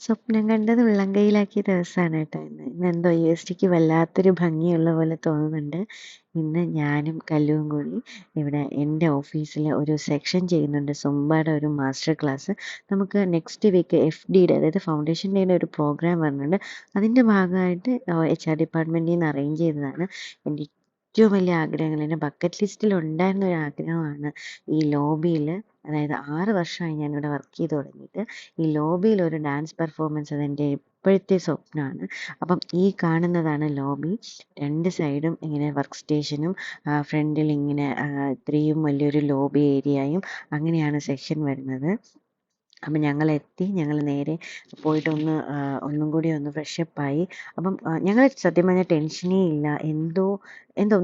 സ്വപ്നം കണ്ടത് ഉള്ളം കയ്യിലാക്കിയ ദിവസമാണ് കേട്ടോ ഇന്ന്. ഇന്നെന്തോ യുഎസ്‌ഡിക്ക് വല്ലാത്തൊരു ഭംഗിയുള്ള പോലെ തോന്നുന്നുണ്ട്. ഇന്ന് ഞാനും കല്ലുവും കൂടി ഇവിടെ എൻ്റെ ഓഫീസിൽ ഒരു സെക്ഷൻ ചെയ്യുന്നുണ്ട്. സുംബയുടെ ഒരു മാസ്റ്റർ ക്ലാസ്. നമുക്ക് നെക്സ്റ്റ് വീക്ക് FDയുടെ അതായത് ഫൗണ്ടേഷൻ ഡേയുടെ ഒരു പ്രോഗ്രാം വരുന്നുണ്ട്. അതിൻ്റെ ഭാഗമായിട്ട് HR ഡിപ്പാർട്ട്മെൻറ്റിൽ നിന്ന് അറേഞ്ച് ചെയ്തതാണ്. എൻ്റെ ഏറ്റവും വലിയ ആഗ്രഹങ്ങൾ എൻ്റെ ബക്കറ്റ് ലിസ്റ്റിൽ ഉണ്ടായിരുന്ന ഒരു ആഗ്രഹമാണ് ഈ ലോബിയിൽ, അതായത് 6 വർഷമായി ഞാനിവിടെ വർക്ക് ചെയ്ത് തുടങ്ങിയിട്ട്. ഈ ലോബിയിൽ ഒരു ഡാൻസ് പെർഫോമൻസ് അതെൻ്റെ ഇപ്പോഴത്തെ സ്വപ്നമാണ്. അപ്പം ഈ കാണുന്നതാണ് ലോബി. രണ്ട് സൈഡും ഇങ്ങനെ വർക്ക് സ്റ്റേഷനും ഫ്രണ്ടിൽ ഇങ്ങനെ ഇത്രയും വലിയൊരു ലോബി ഏരിയയും അങ്ങനെയാണ് സെക്ഷൻ വരുന്നത്. അപ്പം ഞങ്ങളെത്തി. ഞങ്ങൾ നേരെ പോയിട്ട് ഒന്നും കൂടി ഒന്ന് ഫ്രഷപ്പായി. അപ്പം ഞങ്ങൾ സത്യം പറഞ്ഞാൽ ടെൻഷനേ ഇല്ല. എന്തോ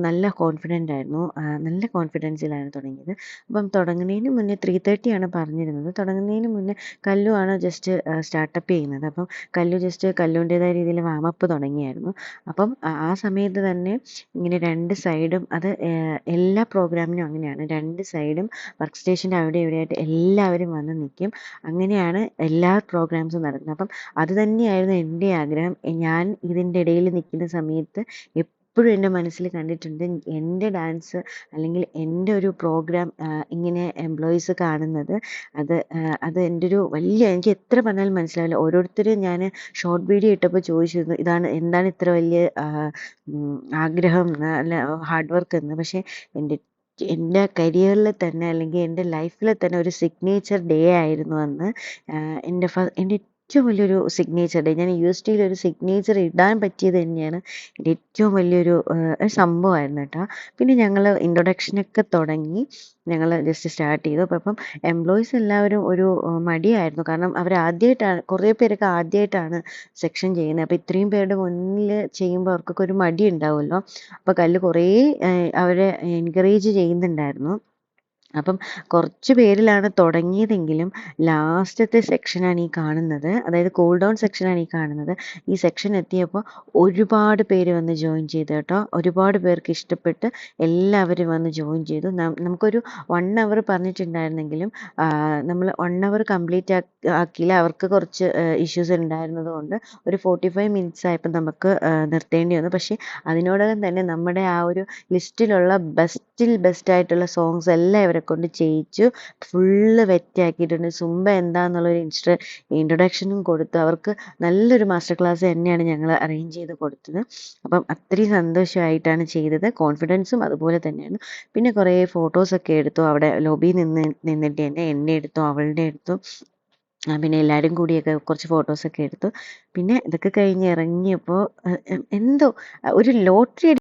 നല്ല കോൺഫിഡൻ്റ് ആയിരുന്നു. നല്ല കോൺഫിഡൻസിലാണ് തുടങ്ങിയത്. അപ്പം തുടങ്ങുന്നതിന് മുന്നേ 3:30 ആണ് പറഞ്ഞിരുന്നത്. തുടങ്ങുന്നതിന് മുന്നേ കല്ലു ആണ് ജസ്റ്റ് സ്റ്റാർട്ടപ്പ് ചെയ്യുന്നത്. അപ്പം കല്ലുവിൻ്റേതായ രീതിയിൽ വാമപ്പ് തുടങ്ങിയായിരുന്നു. അപ്പം ആ സമയത്ത് തന്നെ ഇങ്ങനെ രണ്ട് സൈഡും അത് എല്ലാ പ്രോഗ്രാമിനും അങ്ങനെയാണ്. രണ്ട് സൈഡും വർക്ക് സ്റ്റേഷൻ്റെ അവിടെ ഇവിടെയായിട്ട് എല്ലാവരും വന്ന് നിൽക്കും. അങ്ങനെയാണ് എല്ലാ പ്രോഗ്രാംസും നടക്കുന്നത്. അപ്പം അത് തന്നെയായിരുന്നു എൻ്റെ ആഗ്രഹം. ഞാൻ ഇതിൻ്റെ ഇടയിൽ നിൽക്കുന്ന സമയത്ത് എപ്പോഴും എൻ്റെ മനസ്സിൽ കണ്ടിട്ടുണ്ട് എൻ്റെ ഡാൻസ് അല്ലെങ്കിൽ എൻ്റെ ഒരു പ്രോഗ്രാം ഇങ്ങനെ എംപ്ലോയീസ് കാണുന്നത്. അത് എൻ്റെ ഒരു വലിയ, എനിക്ക് എത്ര പറഞ്ഞാലും മനസ്സിലാവില്ല. ഓരോരുത്തരും ഞാൻ ഷോർട്ട് വീഡിയോ ഇട്ടപ്പോൾ ചോദിച്ചിരുന്നു എന്താണ് ഇത്ര വലിയ ആഗ്രഹം അല്ല ഹാർഡ് വർക്ക് എന്ന്. പക്ഷേ എൻ്റെ കരിയറിൽ തന്നെ അല്ലെങ്കിൽ എൻ്റെ ലൈഫിൽ തന്നെ ഒരു സിഗ്നേച്ചർ ഡേ ആയിരുന്നു അന്ന്. എൻ്റെ ഏറ്റവും വലിയൊരു സിഗ്നേച്ചർ ഡേ. ഞാൻ USDയിൽ ഒരു സിഗ്നേച്ചർ ഇടാൻ പറ്റിയത് തന്നെയാണ് എൻ്റെ ഏറ്റവും വലിയൊരു ഒരു സംഭവമായിരുന്നു കേട്ടോ. പിന്നെ ഞങ്ങൾ ഇൻട്രൊഡക്ഷനൊക്കെ തുടങ്ങി. ഞങ്ങൾ ജസ്റ്റ് സ്റ്റാർട്ട് ചെയ്തു. അപ്പം എംപ്ലോയീസ് എല്ലാവരും ഒരു മടിയായിരുന്നു. കാരണം കുറേ പേരൊക്കെ ആദ്യമായിട്ടാണ് സെക്ഷൻ ചെയ്യുന്നത്. അപ്പോൾ ഇത്രയും പേരുടെ മുന്നിൽ ചെയ്യുമ്പോൾ അവർക്കൊക്കെ ഒരു മടി ഉണ്ടാവുമല്ലോ. അപ്പോൾ കല്ല് കുറേ അവരെ എൻകറേജ് ചെയ്യുന്നുണ്ടായിരുന്നു. അപ്പം കുറച്ച് പേരിലാണ് തുടങ്ങിയതെങ്കിലും ലാസ്റ്റത്തെ സെക്ഷനാണ് ഈ കാണുന്നത്. അതായത് കൂൾ ഡൗൺ സെക്ഷനാണ് ഈ കാണുന്നത്. ഈ സെക്ഷൻ എത്തിയപ്പോൾ ഒരുപാട് പേര് വന്ന് ജോയിൻ ചെയ്തു കേട്ടോ. ഒരുപാട് പേർക്ക് ഇഷ്ടപ്പെട്ട് എല്ലാവരും വന്ന് ജോയിൻ ചെയ്തു. നമുക്കൊരു 1 അവർ പറഞ്ഞിട്ടുണ്ടായിരുന്നെങ്കിലും നമ്മൾ 1 അവർ കംപ്ലീറ്റ് ആക്കിയില്ല. അവർക്ക് കുറച്ച് ഇഷ്യൂസ് ഉണ്ടായിരുന്നത് കൊണ്ട് ഒരു 45 മിനിറ്റ്സ് ആയപ്പോൾ നമുക്ക് നിർത്തേണ്ടി വന്നു. പക്ഷേ അതിനോടകം തന്നെ നമ്മുടെ ആ ഒരു ലിസ്റ്റിലുള്ള ബെസ്റ്റ് ആയിട്ടുള്ള സോങ്സ് എല്ലാം ഇവരെ കൊണ്ട് ചെയ്യിച്ചു. ഫുള്ള് വെറ്റാക്കിയിട്ടുണ്ട്. സുംബ എന്താണെന്നുള്ളൊരു ഇൻട്രൊഡക്ഷനും കൊടുത്തു. അവർക്ക് നല്ലൊരു മാസ്റ്റർ ക്ലാസ് തന്നെയാണ് ഞങ്ങൾ അറേഞ്ച് ചെയ്ത് കൊടുത്തത്. അപ്പം അത്രയും സന്തോഷമായിട്ടാണ് ചെയ്തത്. കോൺഫിഡൻസും അതുപോലെ തന്നെയാണ്. പിന്നെ കുറേ ഫോട്ടോസൊക്കെ എടുത്തു. അവിടെ ലോബിയിൽ നിന്നിട്ട് തന്നെ എൻ്റെ എടുത്തു, അവളുടെ എടുത്തു. പിന്നെ എല്ലാവരും കൂടിയൊക്കെ കുറച്ച് ഫോട്ടോസൊക്കെ എടുത്തു. പിന്നെ ഇതൊക്കെ കഴിഞ്ഞ് ഇറങ്ങിയപ്പോൾ എന്തോ ഒരു ലോട്ടറി